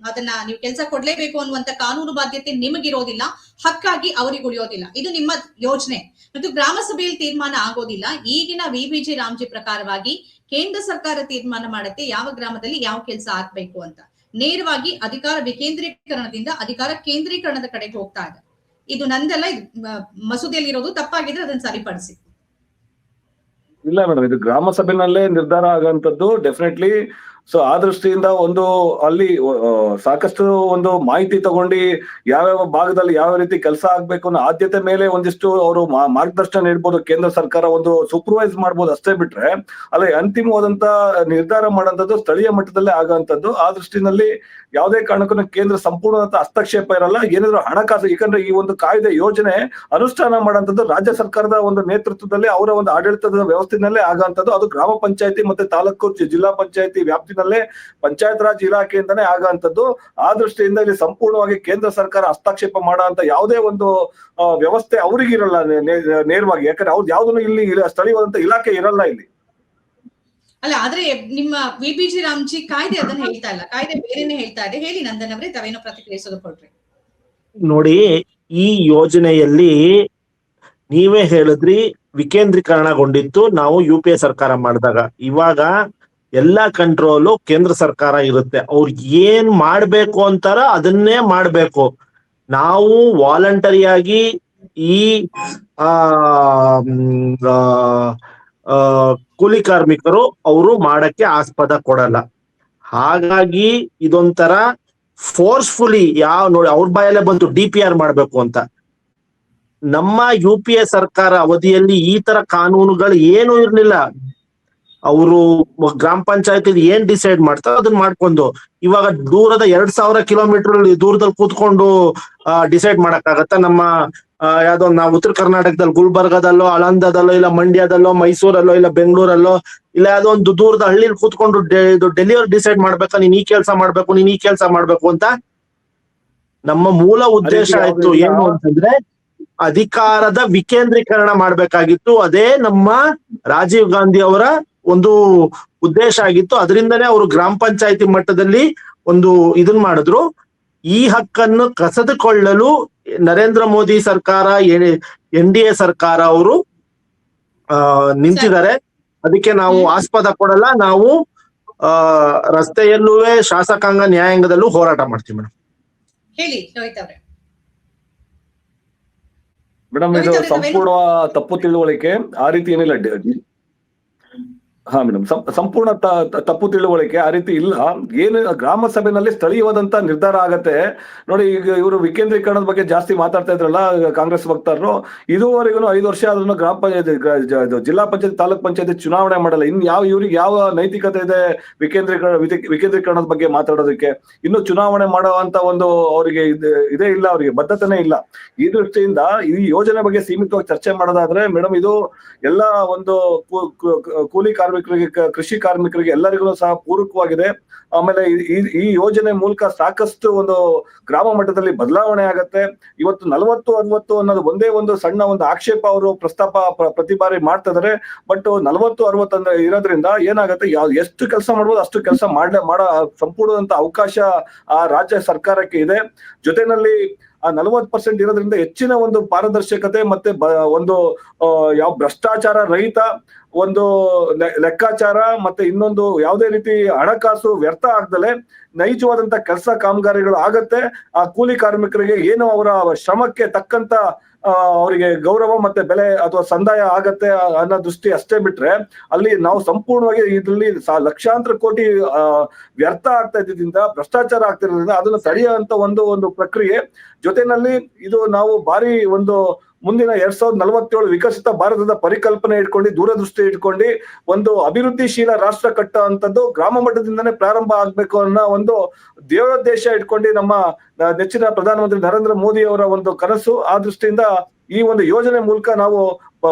ಅದನ್ನ ನೀವು ಕೆಲಸ ಕೊಡ್ಲೇಬೇಕು ಅನ್ನುವಂತ ಕಾನೂನು ಬಾಧ್ಯತೆ ನಿಮಗಿರೋದಿಲ್ಲ, ಹಕ್ಕಾಗಿ ಅವರಿಗೆ ಉಳಿಯೋದಿಲ್ಲ. ಇದು ನಿಮ್ಮ ಯೋಜನೆ ಮತ್ತು ಗ್ರಾಮ ಸಭೆಯಲ್ಲಿ ತೀರ್ಮಾನ ಆಗೋದಿಲ್ಲ. ಈಗಿನ ವಿಬಿಜಿ ರಾಮ್ಜಿ ಪ್ರಕಾರವಾಗಿ ಕೇಂದ್ರ ಸರ್ಕಾರ ತೀರ್ಮಾನ ಮಾಡುತ್ತೆ ಯಾವ ಗ್ರಾಮದಲ್ಲಿ ಯಾವ ಕೆಲಸ ಆಗ್ಬೇಕು ಅಂತ. ನೇರವಾಗಿ ಅಧಿಕಾರ ವಿಕೇಂದ್ರೀಕರಣದಿಂದ ಅಧಿಕಾರ ಕೇಂದ್ರೀಕರಣದ ಕಡೆಗೆ ಹೋಗ್ತಾ ಇದೆ. ಇದು ನಂದೆಲ್ಲ, ಮಸೂದೆಯಲ್ಲಿ ಇರೋದು ತಪ್ಪಾಗಿದ್ರೆ ಅದನ್ನ ಸರಿಪಡಿಸಿ. ಇಲ್ಲ ಮೇಡಮ್, ಇದು ಗ್ರಾಮ ಸಭೆನಲ್ಲೇ ನಿರ್ಧಾರ ಆಗಂತದ್ದು ಡೆಫಿನೆಟ್ಲಿ. ಸೊ ಆ ದೃಷ್ಟಿಯಿಂದ ಒಂದು ಅಲ್ಲಿ ಸಾಕಷ್ಟು ಒಂದು ಮಾಹಿತಿ ತಗೊಂಡು ಯಾವ್ಯಾವ ಭಾಗದಲ್ಲಿ ಯಾವ ರೀತಿ ಕೆಲಸ ಆಗ್ಬೇಕು ಅನ್ನೋ ಆದ್ಯತೆ ಮೇಲೆ ಒಂದಿಷ್ಟು ಅವರು ಮಾರ್ಗದರ್ಶನ ನೀಡ್ಬೋದು. ಕೇಂದ್ರ ಸರ್ಕಾರ ಒಂದು ಸೂಪರ್ವೈಸ್ ಮಾಡ್ಬೋದು ಅಷ್ಟೇ ಬಿಟ್ರೆ ಅಲ್ಲಿ ಅಂತಿಮವಾದಂತ ನಿರ್ಧಾರ ಮಾಡೋಂಥದ್ದು ಸ್ಥಳೀಯ ಮಟ್ಟದಲ್ಲೇ ಆಗೋಂಥದ್ದು. ಆ ದೃಷ್ಟಿನಲ್ಲಿ ಯಾವುದೇ ಕಾರಣಕ್ಕೂ ಕೇಂದ್ರ ಸಂಪೂರ್ಣವಾದ ಹಸ್ತಕ್ಷೇಪ ಇರಲ್ಲ. ಏನಾದ್ರು ಹಣಕಾಸು, ಯಾಕಂದ್ರೆ ಈ ಒಂದು ಕಾಯ್ದೆ ಯೋಜನೆ ಅನುಷ್ಠಾನ ಮಾಡೋಂಥದ್ದು ರಾಜ್ಯ ಸರ್ಕಾರದ ಒಂದು ನೇತೃತ್ವದಲ್ಲಿ ಅವರ ಒಂದು ಆಡಳಿತದ ವ್ಯವಸ್ಥೆನಲ್ಲೇ ಆಗೋಂಥದ್ದು. ಅದು ಗ್ರಾಮ ಪಂಚಾಯತಿ ಮತ್ತೆ ತಾಲೂಕು ಜಿಲ್ಲಾ ಪಂಚಾಯತಿ ವ್ಯಾಪ್ತಿನಲ್ಲೇ ಪಂಚಾಯತ್ ರಾಜ್ ಇಲಾಖೆಯಿಂದನೇ ಆಗೋಂಥದ್ದು. ಆ ದೃಷ್ಟಿಯಿಂದ ಇಲ್ಲಿ ಸಂಪೂರ್ಣವಾಗಿ ಕೇಂದ್ರ ಸರ್ಕಾರ ಹಸ್ತಕ್ಷೇಪ ಮಾಡೋ ಅಂತ ಯಾವುದೇ ಒಂದು ವ್ಯವಸ್ಥೆ ಅವ್ರಿಗಿರಲ್ಲ ನೇರವಾಗಿ. ಯಾಕಂದ್ರೆ ಅವ್ರು ಯಾವ್ದನ್ನು ಇಲ್ಲಿ ಸ್ಥಳೀಯವಾದಂತ ಇಲಾಖೆ ಇರಲ್ಲ ಇಲ್ಲಿ. ಅಲ್ಲ, ಆದ್ರೆ ನಿಮ್ಮ ವಿಬಿಜಿ ರಾಮ್ಜಿ ಕಾಯ್ದೆ ಅದನ್ನ ಹೇಳ್ತಾ ಇಲ್ಲ, ಕಾಯ್ದೆ ಬೇರೆನೆ ಹೇಳ್ತಾ ಇದೆ. ಹೇಳಿ ನಂದನ್ ಅವರೇ, ತಾವೇನೋ ಪ್ರತಿಕ್ರಿಯಿಸೋದು ಕೊಡ್ರಿ. ನೋಡಿ, ಈ ಯೋಜನೆಯಲ್ಲಿ ನೀವೇ ಹೇಳಿದ್ರಿ ವಿಕೇಂದ್ರೀಕರಣಗೊಂಡಿತ್ತು ನಾವು UPA ಸರ್ಕಾರ ಮಾಡಿದಾಗ. ಇವಾಗ ಎಲ್ಲಾ ಕಂಟ್ರೋಲು ಕೇಂದ್ರ ಸರ್ಕಾರ ಇರುತ್ತೆ. ಅವ್ರು ಏನ್ ಮಾಡ್ಬೇಕು ಅಂತಾರ ಅದನ್ನೇ ಮಾಡ್ಬೇಕು. ನಾವು ವಾಲಂಟರಿಯಾಗಿ ಈ ಕೂಲಿ ಕಾರ್ಮಿಕರು ಅವರು ಮಾಡಕ್ಕೆ ಆಸ್ಪದ ಕೊಡಲ್ಲ. ಹಾಗಾಗಿ ಇದೊಂಥರ ಫೋರ್ಸ್ಫುಲಿ ನೋಡಿ ಅವ್ರ ಬಾಯಲ್ಲೇ ಬಂತು DPR ಮಾಡ್ಬೇಕು ಅಂತ. ನಮ್ಮ UPA ಸರ್ಕಾರ ಅವಧಿಯಲ್ಲಿ ಈ ತರ ಕಾನೂನುಗಳು ಏನು ಇರ್ಲಿಲ್ಲ. ಅವರು ಗ್ರಾಮ ಪಂಚಾಯತಿ ಏನ್ ಡಿಸೈಡ್ ಮಾಡ್ತಾರೋ ಅದನ್ನ ಮಾಡ್ಕೊಂಡು, ಇವಾಗ ದೂರದ 2000 ಕಿಲೋಮೀಟರ್ ದೂರದಲ್ಲಿ ಕೂತ್ಕೊಂಡು ಡಿಸೈಡ್ ಮಾಡಕ್ಕಾಗತ್ತ? ನಮ್ಮ ಯಾವ್ದೋ ನಾವು ಉತ್ತರ ಕರ್ನಾಟಕದಲ್ಲಿ ಗುಲ್ಬರ್ಗದಲ್ಲೋ, ಆಳಂದದಲ್ಲೋ, ಇಲ್ಲ ಮಂಡ್ಯದಲ್ಲೋ, ಮೈಸೂರಲ್ಲೋ, ಇಲ್ಲ ಬೆಂಗಳೂರಲ್ಲೋ, ಇಲ್ಲ ಯಾವ್ದೋ ಒಂದು ದೂರದ ಹಳ್ಳಿಲಿ ಕೂತ್ಕೊಂಡು ಡೆಲ್ಲಿಯವ್ರು ಡಿಸೈಡ್ ಮಾಡ್ಬೇಕಾ ನೀನ್ ಈ ಕೆಲಸ ಮಾಡ್ಬೇಕು, ನೀನ್ ಈ ಕೆಲಸ ಮಾಡ್ಬೇಕು ಅಂತ? ನಮ್ಮ ಮೂಲ ಉದ್ದೇಶ ಆಯ್ತು ಏನು ಅಂತಂದ್ರೆ ಅಧಿಕಾರದ ವಿಕೇಂದ್ರೀಕರಣ ಮಾಡ್ಬೇಕಾಗಿತ್ತು. ಅದೇ ನಮ್ಮ ರಾಜೀವ್ ಗಾಂಧಿ ಅವರ ಒಂದು ಉದ್ದೇಶ ಆಗಿತ್ತು. ಅದರಿಂದನೇ ಅವರು ಗ್ರಾಮ ಪಂಚಾಯತಿ ಮಟ್ಟದಲ್ಲಿ ಒಂದು ಇದನ್ ಮಾಡಿದ್ರು. ಈ ಹಕ್ಕನ್ನು ಕಸಿದುಕೊಳ್ಳಲು ನರೇಂದ್ರ ಮೋದಿ ಸರ್ಕಾರ, NDA ಸರ್ಕಾರ ಅವರು ನಿಂತಿದ್ದಾರೆ. ಅದಕ್ಕೆ ನಾವು ಆಸ್ಪದ ಕೊಡಲ್ಲ. ನಾವು ರಸ್ತೆಯಲ್ಲೂ ಶಾಸಕಾಂಗ ನ್ಯಾಯಾಂಗದಲ್ಲೂ ಹೋರಾಟ ಮಾಡ್ತೀವಿ ಮೇಡಮ್. ಹೇಳಿ ಲೋಹಿತ್ ಅವರೇ. ಮೇಡಮ್, ಇದು ಸಂಪೂರ್ಣ ತಪ್ಪು ತಿಳುವಳಿಕೆ. ಆ ರೀತಿ ಏನಿಲ್ಲ. ಹಾ ಮೇಡಮ್, ಸಂಪೂರ್ಣ ತಪ್ಪು ತಿಳುವಳಿಕೆ. ಆ ರೀತಿ ಇಲ್ಲ. ಏನು ಗ್ರಾಮ ಸಭೆನಲ್ಲಿ ಸ್ಥಳೀಯವಾದಂತ ನಿರ್ಧಾರ ಆಗತ್ತೆ ನೋಡಿ. ಈಗ ಇವರು ವಿಕೇಂದ್ರೀಕರಣದ ಬಗ್ಗೆ ಜಾಸ್ತಿ ಮಾತಾಡ್ತಾ ಇದ್ರಲ್ಲ ಕಾಂಗ್ರೆಸ್ ವಕ್ತಾರರು. ಇದುವರೆಗೂ 5 ವರ್ಷ ಆದ್ರೂ ಗ್ರಾಮ ಪಂಚಾಯತ್, ಜಿಲ್ಲಾ ಪಂಚಾಯತ್, ತಾಲೂಕ್ ಪಂಚಾಯತ್ ಚುನಾವಣೆ ಮಾಡಲ್ಲ. ಇನ್ ಇವ್ರಿಗೆ ಯಾವ ನೈತಿಕತೆ ಇದೆ ವಿಕೇಂದ್ರೀಕರಣದ ಬಗ್ಗೆ ಮಾತಾಡೋದಕ್ಕೆ? ಇನ್ನು ಚುನಾವಣೆ ಮಾಡುವಂತ ಒಂದು ಅವರಿಗೆ ಇದೇ ಇಲ್ಲ, ಅವರಿಗೆ ಬದ್ಧತೆನೇ ಇಲ್ಲ. ಈ ದೃಷ್ಟಿಯಿಂದ ಈ ಯೋಜನೆ ಬಗ್ಗೆ ಸೀಮಿತವಾಗಿ ಚರ್ಚೆ ಮಾಡೋದಾದ್ರೆ ಮೇಡಮ್, ಇದು ಎಲ್ಲ ಒಂದು ಕೂಲಿ ಕಾರ್ಮಿಕರಿಗೆ, ಕೃಷಿ ಕಾರ್ಮಿಕರಿಗೆ ಎಲ್ಲರಿಗೂ ಸಹ ಪೂರಕವಾಗಿದೆ. ಆಮೇಲೆ ಈ ಯೋಜನೆ ಮೂಲಕ ಸಾಕಷ್ಟು ಒಂದು ಗ್ರಾಮ ಮಟ್ಟದಲ್ಲಿ ಬದಲಾವಣೆ ಆಗತ್ತೆ. ಇವತ್ತು 40-60 ಅನ್ನೋದು ಒಂದೇ ಒಂದು ಸಣ್ಣ ಒಂದು ಆಕ್ಷೇಪ ಅವರು ಪ್ರತಿ ಬಾರಿ ಮಾಡ್ತಾ ಇದಾರೆ. ಬಟ್ 40-60 ಅಂದ್ರೆ ಇರೋದ್ರಿಂದ ಏನಾಗತ್ತೆ, ಎಷ್ಟು ಕೆಲಸ ಮಾಡ್ಬೋದು ಅಷ್ಟು ಕೆಲಸ ಮಾಡೋ ಸಂಪೂರ್ಣದಂತ ಅವಕಾಶ ಆ ರಾಜ್ಯ ಸರ್ಕಾರಕ್ಕೆ ಇದೆ. ಜೊತೆನಲ್ಲಿ ಆ 40% ಇರೋದ್ರಿಂದ ಹೆಚ್ಚಿನ ಒಂದು ಪಾರದರ್ಶಕತೆ ಮತ್ತೆ ಒಂದು ಯಾವ ಭ್ರಷ್ಟಾಚಾರ ರಹಿತ ಒಂದು ಲೆಕ್ಕಾಚಾರ ಮತ್ತೆ ಇನ್ನೊಂದು ಯಾವುದೇ ರೀತಿ ಹಣಕಾಸು ವ್ಯರ್ಥ ಆಗ್ದಲೆ ನೈಜವಾದಂತ ಕೆಲಸ ಕಾಮಗಾರಿಗಳು ಆಗತ್ತೆ. ಆ ಕೂಲಿ ಕಾರ್ಮಿಕರಿಗೆ ಏನು ಅವರ ಶ್ರಮಕ್ಕೆ ತಕ್ಕಂತ ಅವರಿಗೆ ಗೌರವ ಮತ್ತೆ ಬೆಲೆ ಅಥವಾ ಸಂದಾಯ ಆಗತ್ತೆ ಅನ್ನೋ ದೃಷ್ಟಿ ಅಷ್ಟೇ ಬಿಟ್ರೆ, ಅಲ್ಲಿ ನಾವು ಸಂಪೂರ್ಣವಾಗಿ ಇದರಲ್ಲಿ ಲಕ್ಷಾಂತರ ಕೋಟಿ ವ್ಯರ್ಥ ಆಗ್ತಾ ಇದ್ದಿದ್ದರಿಂದ, ಭ್ರಷ್ಟಾಚಾರ ಆಗ್ತಿರೋದ್ರಿಂದ ಅದನ್ನು ತಡೆಯುವಂತ ಒಂದು ಪ್ರಕ್ರಿಯೆ. ಜೊತೆನಲ್ಲಿ ಇದು ನಾವು ಬಾರಿ ಒಂದು ಮುಂದಿನ 2047 ವಿಕಸಿತ ಭಾರತದ ಪರಿಕಲ್ಪನೆ ಇಟ್ಕೊಂಡು, ದೂರದೃಷ್ಟಿ ಇಟ್ಕೊಂಡು ಒಂದು ಅಭಿವೃದ್ಧಿಶೀಲ ರಾಷ್ಟ್ರ ಕಟ್ಟುವಂಥದ್ದು ಗ್ರಾಮ ಮಟ್ಟದಿಂದನೇ ಪ್ರಾರಂಭ ಆಗ್ಬೇಕು ಅನ್ನೋ ಒಂದು ದೇವೋದ್ದೇಶ ಇಟ್ಕೊಂಡು ನಮ್ಮ ನೆಚ್ಚಿನ ಪ್ರಧಾನಮಂತ್ರಿ ನರೇಂದ್ರ ಮೋದಿ ಅವರ ಒಂದು ಕನಸು. ಆ ದೃಷ್ಟಿಯಿಂದ ಈ ಒಂದು ಯೋಜನೆ ಮೂಲಕ ನಾವು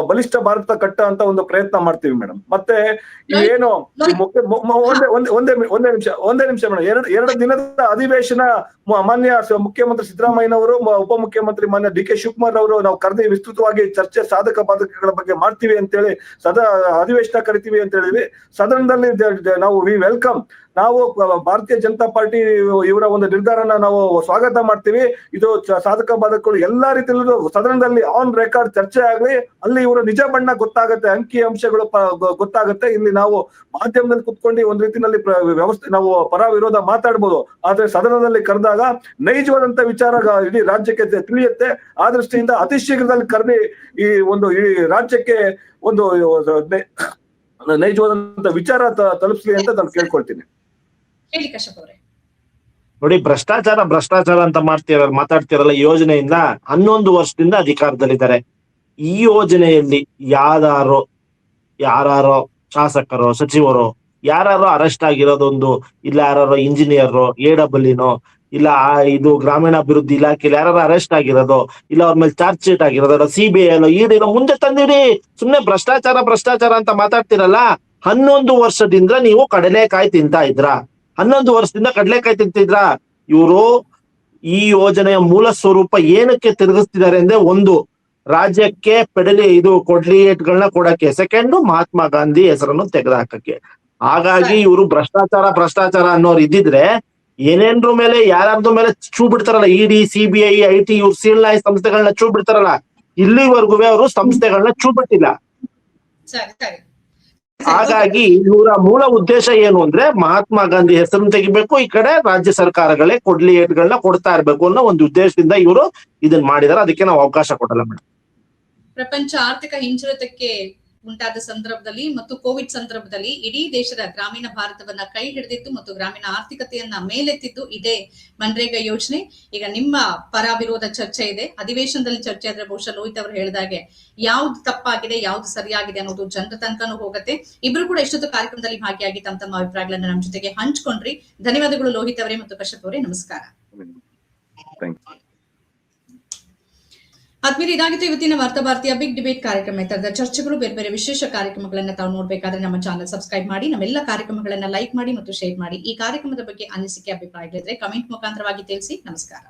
ಬಲಿಷ್ಠ ಭಾರತ ಕಟ್ಟ ಅಂತ ಒಂದು ಪ್ರಯತ್ನ ಮಾಡ್ತೀವಿ ಮೇಡಮ್. ಮತ್ತೆ ಏನು ಒಂದೇ ನಿಮಿಷ ಮೇಡಮ್, ಎರಡು ದಿನದ ಅಧಿವೇಶನ ಮಾನ್ಯ ಮುಖ್ಯಮಂತ್ರಿ ಸಿದ್ದರಾಮಯ್ಯನವರು, ಉಪಮುಖ್ಯಮಂತ್ರಿ ಮಾನ್ಯ DK ಶಿವಕುಮಾರ್ ಅವರು ನಾವು ಕರೆದಿ ವಿಸ್ತೃತವಾಗಿ ಚರ್ಚೆ, ಸಾಧಕ ಬಾಧಕಗಳ ಬಗ್ಗೆ ಮಾಡ್ತೀವಿ ಅಂತೇಳಿ ಅಧಿವೇಶನ ಕರಿತೀವಿ ಅಂತ ಹೇಳಿದ್ವಿ. ಸದನದಲ್ಲಿ ನಾವು ವಿ ವೆಲ್ಕಮ್. ನಾವು ಭಾರತೀಯ ಜನತಾ ಪಾರ್ಟಿ ಇವರ ಒಂದು ನಿರ್ಧಾರನ ನಾವು ಸ್ವಾಗತ ಮಾಡ್ತೀವಿ. ಇದು ಸಾಧಕ ಬಾಧಕಗಳು ಎಲ್ಲಾ ರೀತಿಯಲ್ಲೂ ಸದನದಲ್ಲಿ ಆನ್ ರೆಕಾರ್ಡ್ ಚರ್ಚೆ ಆಗ್ಲಿ. ಅಲ್ಲಿ ಇವರ ನಿಜ ಬಣ್ಣ ಗೊತ್ತಾಗತ್ತೆ, ಅಂಕಿ ಅಂಶಗಳು ಗೊತ್ತಾಗತ್ತೆ. ಇಲ್ಲಿ ನಾವು ಮಾಧ್ಯಮದಲ್ಲಿ ಕುತ್ಕೊಂಡು ಒಂದ್ ರೀತಿಯಲ್ಲಿ ವ್ಯವಸ್ಥೆ ನಾವು ಪರ ವಿರೋಧ ಮಾತಾಡ್ಬೋದು. ಆದ್ರೆ ಸದನದಲ್ಲಿ ಕರೆದಾಗ ನೈಜವಾದಂತ ವಿಚಾರ ಇಡೀ ರಾಜ್ಯಕ್ಕೆ ತಿಳಿಯುತ್ತೆ. ಆ ದೃಷ್ಟಿಯಿಂದ ಅತಿ ಶೀಘ್ರದಲ್ಲಿ ಕರೆದಿ ಈ ರಾಜ್ಯಕ್ಕೆ ಒಂದು ನೈಜವಾದಂತ ವಿಚಾರ ತಲುಪಿಸ್ಲಿ ಅಂತ ನಾನು ಕೇಳ್ಕೊಳ್ತೀನಿ. ನೋಡಿ, ಭ್ರಷ್ಟಾಚಾರ ಅಂತ ಮಾತಾಡ್ತಿರಲ್ಲ. ಯೋಜನೆಯಿಂದ 11 ವರ್ಷದಿಂದ ಅಧಿಕಾರದಲ್ಲಿದ್ದಾರೆ. ಈ ಯೋಜನೆಯಲ್ಲಿ ಯಾರೋ ಶಾಸಕರು, ಸಚಿವರು ಯಾರು ಅರೆಸ್ಟ್ ಆಗಿರೋದೊಂದು, ಇಲ್ಲ ಯಾರು ಇಂಜಿನಿಯರ್ AEEನೋ, ಇಲ್ಲ ಇದು ಗ್ರಾಮೀಣಾಭಿವೃದ್ಧಿ ಇಲಾಖೆಯಲ್ಲಿ ಯಾರು ಅರೆಸ್ಟ್ ಆಗಿರೋದು, ಇಲ್ಲ ಅವ್ರ ಮೇಲೆ ಚಾರ್ಜ್ ಶೀಟ್ ಆಗಿರೋದು, CBI ED ಮುಂದೆ ತಂದಿರಿ. ಸುಮ್ನೆ ಭ್ರಷ್ಟಾಚಾರ ಅಂತ ಮಾತಾಡ್ತಿರಲ್ಲ. 11 ವರ್ಷದಿಂದ ನೀವು ಕಡಲೆಕಾಯಿ ತಿಂತಾ ಇದ್ರ? 11 ವರ್ಷದಿಂದ ಕಡಲೆಕಾಯಿ ತಿಂತಿದ್ರ? ಇವರು ಈ ಯೋಜನೆಯ ಮೂಲ ಸ್ವರೂಪ ಏನಕ್ಕೆ ತಿರುಗಿಸ್ತಿದ್ದಾರೆ ಅಂದ್ರೆ, ಒಂದು, ರಾಜ್ಯಕ್ಕೆ ಕೊಡ್ಲಿಯೇಟ್ಗಳನ್ನ ಕೊಡಕ್ಕೆ, ಸೆಕೆಂಡ್, ಮಹಾತ್ಮ ಗಾಂಧಿ ಹೆಸರನ್ನು ತೆಗೆದುಹಾಕಕ್ಕೆ. ಹಾಗಾಗಿ ಇವರು ಭ್ರಷ್ಟಾಚಾರ ಅನ್ನೋರು ಇದ್ದಿದ್ರೆ ಏನೇನ್ರ ಮೇಲೆ ಯಾರ್ಯಾರ್ದು ಮೇಲೆ ಚೂ ಬಿಡ್ತಾರಲ್ಲ, ED, CBI, IT, ಇವ್ರು ಸೀಲ್ನಾಯಿ ಸಂಸ್ಥೆಗಳನ್ನ ಚೂ ಬಿಡ್ತಾರಲ್ಲ, ಇಲ್ಲಿವರೆಗೂ ಅವರು ಸಂಸ್ಥೆಗಳನ್ನ ಚೂ ಬಿಟ್ಟಿಲ್ಲ. ಹಾಗಾಗಿ ಇವರ ಮೂಲ ಉದ್ದೇಶ ಏನು ಅಂದ್ರೆ, ಮಹಾತ್ಮ ಗಾಂಧಿ ಹೆಸರನ್ನು ತೆಗಿಬೇಕು, ಈ ಕಡೆ ರಾಜ್ಯ ಸರ್ಕಾರಗಳೇ ಕೊಡ್ಲಿಯೇಟ್ಗಳನ್ನ ಕೊಡ್ತಾ ಇರ್ಬೇಕು ಅನ್ನೋ ಒಂದು ಉದ್ದೇಶದಿಂದ ಇವರು ಇದನ್ನ ಮಾಡಿದಾರೆ. ಅದಕ್ಕೆ ನಾವು ಅವಕಾಶ ಕೊಡಲ್ಲ ಮೇಡಮ್. ಪ್ರಪಂಚ ಆರ್ಥಿಕ ಹಿಂಜರಿತಕ್ಕೆ ಉಂಟಾದ ಸಂದರ್ಭದಲ್ಲಿ ಮತ್ತು ಕೋವಿಡ್ ಸಂದರ್ಭದಲ್ಲಿ ಇಡೀ ದೇಶದ ಗ್ರಾಮೀಣ ಭಾರತವನ್ನ ಕೈ ಹಿಡಿದಿತ್ತು ಮತ್ತು ಗ್ರಾಮೀಣ ಆರ್ಥಿಕತೆಯನ್ನ ಮೇಲೆತ್ತಿದ್ದು ಇದೇ ಮನ್ರೇಗಾ ಯೋಜನೆ. ಈಗ ನಿಮ್ಮ ಪರ ವಿರೋಧ ಚರ್ಚೆ ಇದೆ, ಅಧಿವೇಶನದಲ್ಲಿ ಚರ್ಚೆ ಆದ್ರೆ ಬಹುಶಃ ಲೋಹಿತ್ ಅವರು ಹೇಳಿದಾಗೆ ಯಾವ್ದು ತಪ್ಪಾಗಿದೆ, ಯಾವ್ದು ಸರಿಯಾಗಿದೆ ಅನ್ನೋದು ಜನರ ತನಕನೂ ಹೋಗುತ್ತೆ. ಇಬ್ರು ಕೂಡ ಇಷ್ಟೊತ್ತು ಕಾರ್ಯಕ್ರಮದಲ್ಲಿ ಭಾಗಿಯಾಗಿ ತಮ್ಮ ಅಭಿಪ್ರಾಯಗಳನ್ನ ನಮ್ಮ ಜೊತೆಗೆ ಹಂಚ್ಕೊಂಡ್ರಿ. ಧನ್ಯವಾದಗಳು ಲೋಹಿತ್ ಅವರೇ ಮತ್ತು ಕಶ್ಯಪ್ ಅವರೇ. ನಮಸ್ಕಾರ. ಆದ್ಮೇಲೆ ಇದಾಗಿತ್ತು ಇವತ್ತಿನ ವಾರ್ತಾ ಭಾರತೀಯ ಬಿಗ್ ಡಿಬೇಟ್ ಕಾರ್ಯಕ್ರಮ. ತರದ ಚರ್ಚೆಗಳು, ಬೇರೆ ಬೇರೆ ವಿಶೇಷ ಕಾರ್ಯಕ್ರಮಗಳನ್ನ ತಾವು ನೋಡ್ಬೇಕಾದ್ರೆ ನಮ್ಮ ಚಾನಲ್ ಸಬ್ಸ್ಕ್ರೈಬ್ ಮಾಡಿ, ನಮ್ಮೆಲ್ಲ ಕಾರ್ಯಕ್ರಮಗಳನ್ನ ಲೈಕ್ ಮಾಡಿ ಮತ್ತು ಶೇರ್ ಮಾಡಿ. ಈ ಕಾರ್ಯಕ್ರಮದ ಬಗ್ಗೆ ಅನಿಸಿಕೆ, ಅಭಿಪ್ರಾಯಗಳಿದ್ರೆ ಕಮೆಂಟ್ ಮುಖಾಂತರವಾಗಿ ತಿಳಿಸಿ. ನಮಸ್ಕಾರ.